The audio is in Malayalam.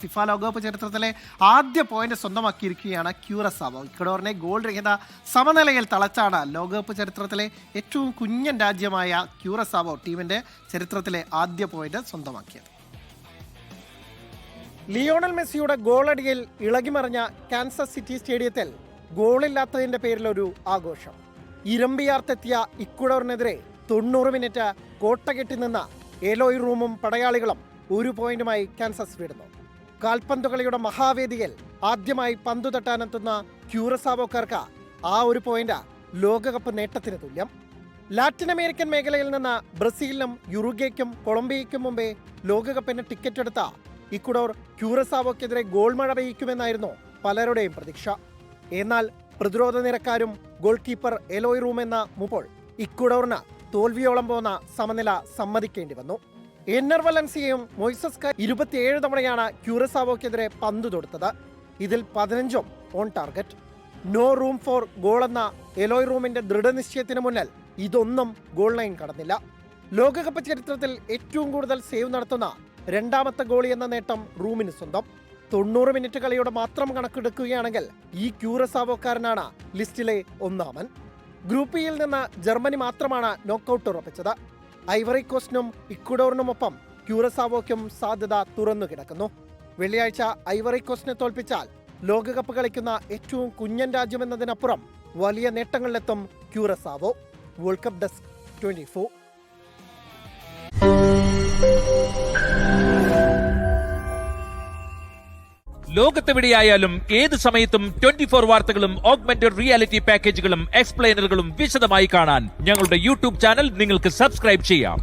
ഫിഫ ലോകകപ്പ് ചരിത്രത്തിലെ ആദ്യ പോയിന്റ് സ്വന്തമാക്കിയിരിക്കുകയാണ് ക്യൂറസാവോ. ഇക്വഡോറിനെ ഗോൾ രഹിത സമനിലയിൽ തളച്ചാണ് ലോകകപ്പ് ചരിത്രത്തിലെ ഏറ്റവും കുഞ്ഞൻ രാജ്യമായ ക്യൂറസാവോ ടീമിന്റെ ചരിത്രത്തിലെ ആദ്യ പോയിന്റ് സ്വന്തമാക്കിയത്. ലിയോണൽ മെസ്സിയുടെ ഗോളടിയിൽ ഇളകിമറിഞ്ഞ കാൻസസ് സിറ്റി സ്റ്റേഡിയത്തിൽ ഗോളില്ലാത്തതിന്റെ പേരിലൊരു ആഘോഷം. ഇരമ്പിയാർത്തെത്തിയ ഇക്വഡോറിനെതിരെ 90 മിനിറ്റ് കോട്ടകെട്ടി നിന്ന എലോയ് റൂമും പടയാളികളും ഒരു പോയിന്റുമായി കാൻസസ് വിടുന്നു. കാൽപന്തുകളിയുടെ മഹാവേദിയിൽ ആദ്യമായി പന്തു തട്ടാനെത്തുന്ന ക്യൂറസാവോക്കാർക്ക് ആ ഒരു പോയിന്റ് ലോകകപ്പ് നേട്ടത്തിന് തുല്യം. ലാറ്റിൻ അമേരിക്കൻ മേഖലയിൽ നിന്ന് ബ്രസീലിനും യുറുഗ്വേക്കും കൊളംബിയയ്ക്കും മുമ്പേ ലോകകപ്പിന് ടിക്കറ്റ് എടുത്ത ഇക്വഡോർ ക്യൂറസാവോക്കെതിരെ ഗോൾ മഴ പെയ്യിക്കുമെന്നായിരുന്നു പലരുടെയും പ്രതീക്ഷ. എന്നാൽ പ്രതിരോധ നിരക്കാരും ഗോൾ കീപ്പർ എലോയ് റൂം എന്ന മുപ്പോൾ ഇക്വഡോറിന് തോൽവിയോളം പോന്ന സമനില സമ്മതിക്കേണ്ടി വന്നു. എന്നർ വലൻസിയയും മൊയ്സസ് 27 തവണയാണ് ക്യൂറസാവോക്കെതിരെ പന്തു തൊടുത്തത്. ഇതിൽ 15ഉം on target. No room for goal എന്ന എലോയ് റൂമിന്റെ ദൃഢനിശ്ചയത്തിന് മുന്നിൽ ഇതൊന്നും ഗോൾ ലൈൻ കടന്നില്ല. ലോകകപ്പ് ചരിത്രത്തിൽ ഏറ്റവും കൂടുതൽ സേവ് നടത്തുന്ന രണ്ടാമത്തെ ഗോളി എന്ന നേട്ടം റൂമിന് സ്വന്തം. 90 മിനിറ്റ് കളിയുടെ മാത്രം കണക്കെടുക്കുകയാണെങ്കിൽ ഈ ക്യൂറസാവോക്കാരനാണ് ലിസ്റ്റിലെ ഒന്നാമൻ. ഗ്രൂപ്പ് ഇയിൽ നിന്ന് ജർമ്മനി മാത്രമാണ് നോക്കൌട്ട് ഉറപ്പിച്ചത്. ഐവറി കോസ്റ്റിനും ഇക്വഡോറിനുമൊപ്പം ക്യൂറസാവോയ്ക്കും സാധ്യത തുറന്നു കിടക്കുന്നു. വെള്ളിയാഴ്ച ഐവറി കോസ്റ്റിനെ തോൽപ്പിച്ചാൽ ലോകകപ്പ് കളിക്കുന്ന ഏറ്റവും കുഞ്ഞൻ രാജ്യമെന്നതിനപ്പുറം വലിയ നേട്ടങ്ങളിലെത്തും ക്യൂറസാവോ. World cup desk 24. ലോകത്തെവിടെയായാലും ഏത് സമയത്തും 24 വാർത്തകളും ഓഗ്മെന്റഡ് റിയാലിറ്റി പാക്കേജുകളും എക്സ്പ്ലെയിനറുകളും വിശദമായി കാണാൻ ഞങ്ങളുടെ യൂട്യൂബ് ചാനൽ നിങ്ങൾക്ക് സബ്സ്ക്രൈബ് ചെയ്യാം.